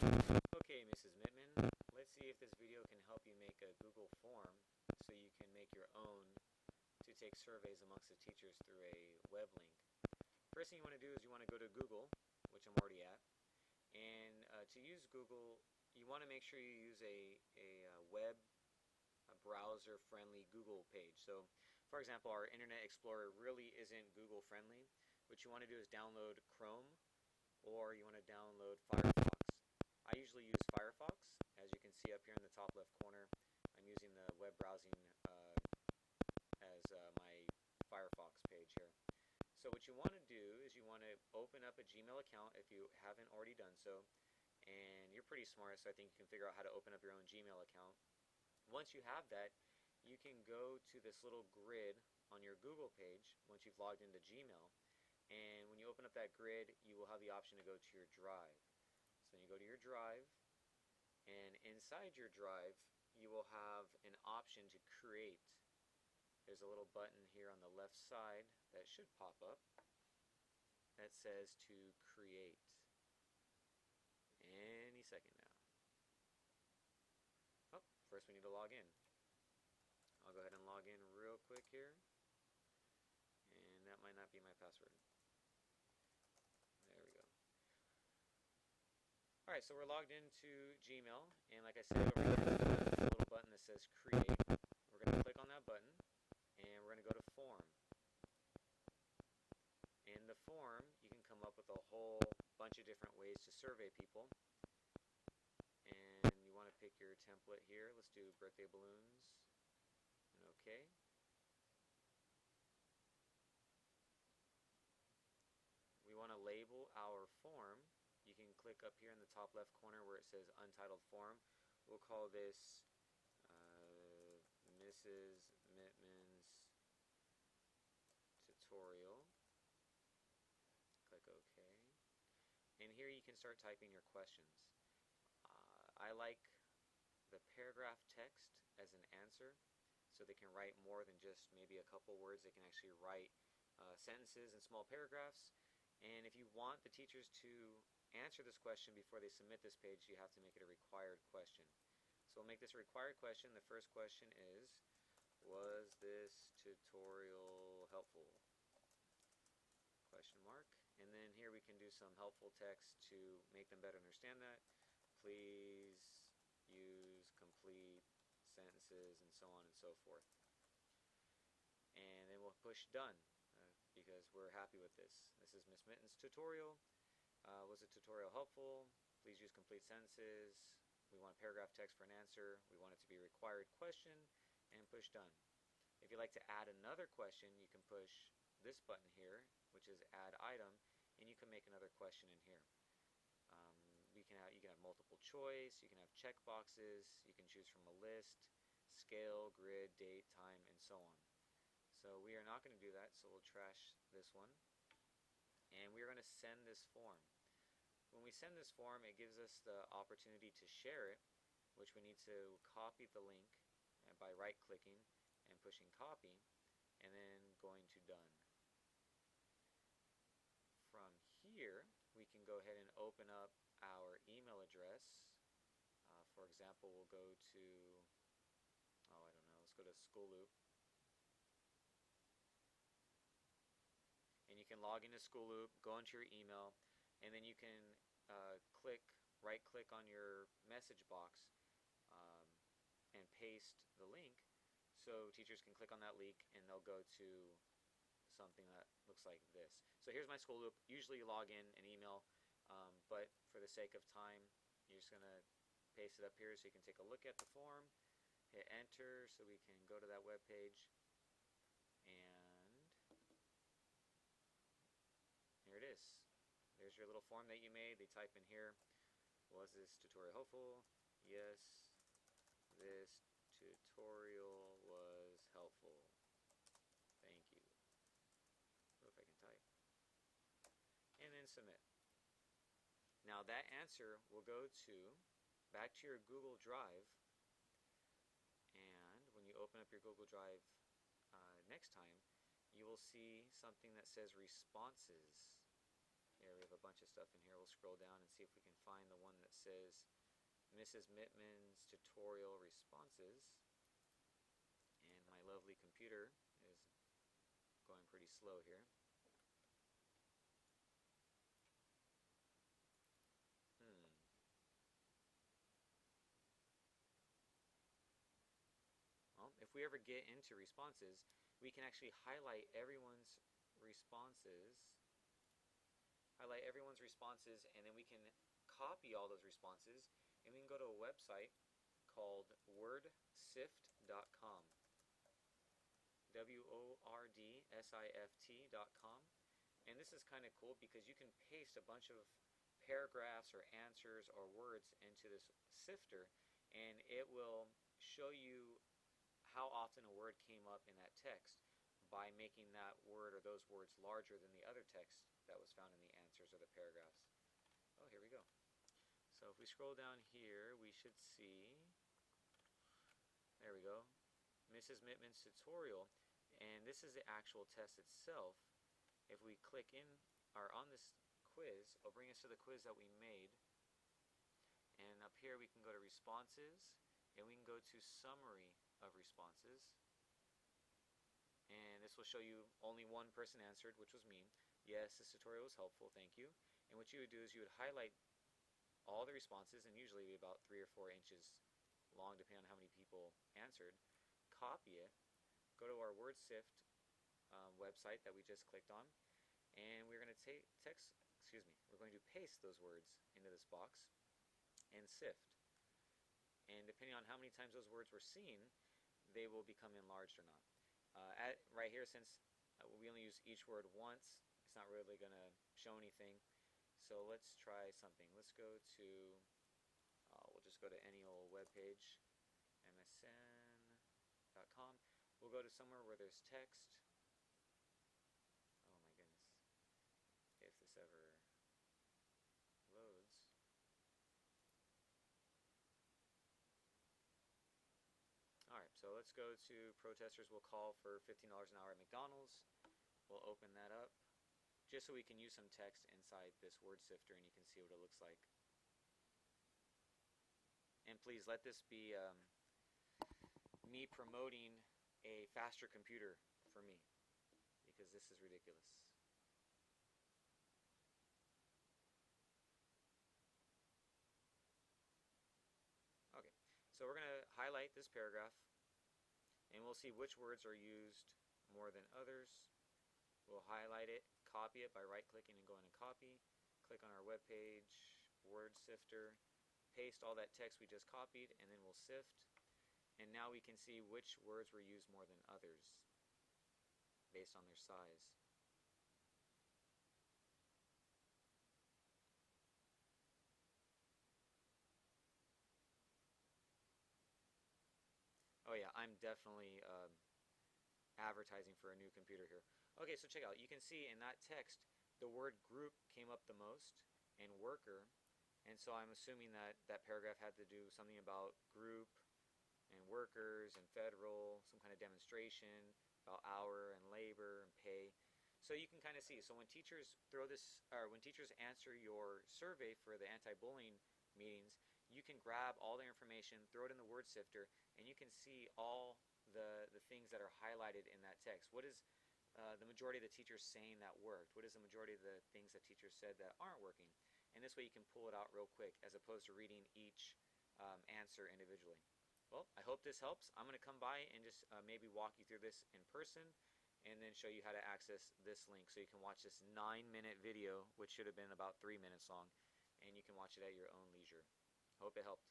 Okay, Mrs. Mittman, let's see if this video can help you make a Google form so you can make your own to take surveys amongst the teachers through a web link. First thing you want to do is you want to go to Google, which I'm already at, and to use Google, you want to make sure you use a web a browser-friendly Google page. So, for example, our Internet Explorer really isn't Google friendly. What you want to do is download Chrome, or you want to download Firefox. I usually use Firefox. As you can see up here in the top left corner, I'm using the web browsing as my Firefox page here. So what you want to do is you want to open up a Gmail account if you haven't already done so. And you're pretty smart, so I think you can figure out how to open up your own Gmail account. Once you have that, you can go to this little grid on your Google page once you've logged into Gmail. And when you open up that grid, you will have the option to go to your drive. So you go to your drive, and inside your drive, you will have an option to create. There's a little button here on the left side that should pop up that says to create. Any second now. Oh, first we need to log in. I'll go ahead and log in real quick here. And that might not be my password. There we go. Alright, so we're logged into Gmail, and like I said, over here there's a little button that says create. We're going to click on that button, and we're going to go to form. In the form, you can come up with a whole bunch of different ways to survey people. And you want to pick your template here. Let's do birthday balloons. And OK. We want to label our form. You can click up here in the top left corner where it says Untitled Form. We'll call this Mrs. Mittman's Tutorial. Click OK. And here you can start typing your questions. I like the paragraph text as an answer, so they can write more than just maybe a couple words. They can actually write sentences and small paragraphs. And if you want the teachers to answer this question before they submit this page, you have to make it a required question. So we'll make this a required question. The first question is, was this tutorial helpful? Question mark. And then here we can do some helpful text to make them better understand that. Please use complete sentences and so on and so forth. And then we'll push done because we're happy with this. This is Miss Mitten's tutorial. Was the tutorial helpful? Please use complete sentences. We want paragraph text for an answer. We want it to be a required question, and push done. If you'd like to add another question, you can push this button here, which is add item, and you can make another question in here. You can have multiple choice, you can have check boxes, you can choose from a list, scale, grid, date, time, and so on. So we are not going to do that, so we'll trash this one. And we are going to send this form. When we send this form, it gives us the opportunity to share it, which we need to copy the link by right-clicking and pushing copy, and then going to done. From here, we can go ahead and open up our email address. For example, we'll go to, I don't know, let's go to School Loop. And you can log into School Loop, go into your email, and then you can right-click on your message box and paste the link, so teachers can click on that link and they'll go to something that looks like this. So here's my School Loop. Usually you log in an email, but for the sake of time, you're just going to paste it up here so you can take a look at the form, hit enter so we can go to that web page, and here it is. There's your little form that you made. They type in here, was this tutorial helpful? Yes, this tutorial was helpful. Thank you. If I can type. And then submit. Now that answer will go back to your Google Drive, and when you open up your Google Drive next time, you will see something that says responses Here we have a bunch of stuff in here. We'll scroll down and see if we can find the one that says Mrs. Mittman's tutorial responses. And my lovely computer is going pretty slow here. Well, if we ever get into responses, we can actually highlight everyone's responses. And then we can copy all those responses, and we can go to a website called wordsift.com. WORDSIFT.com. And this is kind of cool because you can paste a bunch of paragraphs or answers or words into this sifter, and it will show you how often a word came up in that text by making that word or those words larger than the other text that was found in the answers or the paragraphs. Oh, here we go. So if we scroll down here, we should see, there we go, Mrs. Mittman's tutorial, and this is the actual test itself. If we click in or on this quiz, it'll bring us to the quiz that we made, and up here we can go to responses, and we can go to summary of responses, and this will show you only one person answered, which was me. Yes, this tutorial was helpful, thank you. And what you would do is you would highlight all the responses, and usually about 3 or 4 inches long depending on how many people answered. Copy it, go to our WordSift website that we just clicked on, and we're going to we're going to paste those words into this box and sift. And depending on how many times those words were seen, they will become enlarged or not. Right here, since we only use each word once, it's not really going to show anything. So let's try something. Let's go to, we'll just go to any old web page, msn.com. We'll go to somewhere where there's text. Oh my goodness. If this ever loads. Alright, so let's go to protesters will call for $15 an hour at McDonald's. We'll open that up just so we can use some text inside this word sifter and you can see what it looks like. And please let this be me promoting a faster computer for me, because this is ridiculous. Okay, so we're going to highlight this paragraph and we'll see which words are used more than others. We'll highlight it, copy it by right-clicking and going to copy. Click on our web page, word sifter, paste all that text we just copied, and then we'll sift. And now we can see which words were used more than others based on their size. Oh yeah, I'm definitely advertising for a new computer here. Okay, so check out. You can see in that text the word group came up the most and worker, and so I'm assuming that that paragraph had to do something about group and workers and federal, some kind of demonstration about hour and labor and pay. So you can kind of see. So when teachers when teachers answer your survey for the anti-bullying meetings, you can grab all the information, throw it in the word sifter, and you can see all the things that are highlighted in that text. What is the majority of the teachers saying that worked? What is the majority of the things that teachers said that aren't working? And this way you can pull it out real quick as opposed to reading each answer individually. Well, I hope this helps. I'm going to come by and just maybe walk you through this in person and then show you how to access this link so you can watch this 9-minute video, which should have been about 3 minutes long, and you can watch it at your own leisure. Hope it helped.